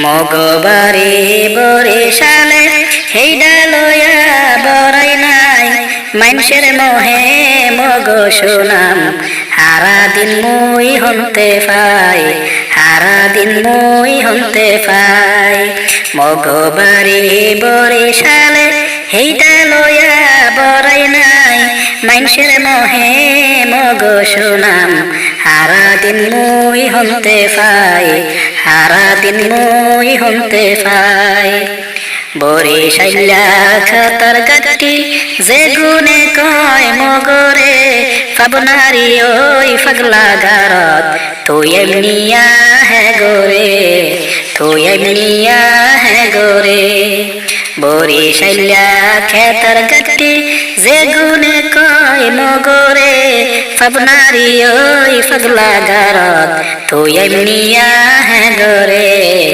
মগবারে বরিশালে হেইডা লয়া বরাই নাই মানুষের মোহে মগ সুনাম হারা দিন মুই হন্তে পাই হারা দিন মুই হন্তে পাই মগবারে বরিশালে হেইডা লয়া বরাই নাই মানুষের মোহে মগ সুনাম হারা দিন মুই হন্তে পাই হারা দিন মুই হন্তে পাই বরিশাইলা খাতার গাটি যে গুনে কয় মগরে পাবনারি ওই পাগলা গারত তুই এমনিয়া হে গোরে তুই এমনিয়া হে গোরে বরিশাইলা খাতার গাটি যে গুনে কয় মগরে পাবনারি ওই পাগলা গারত তুই এমনিয়া হে গোরে।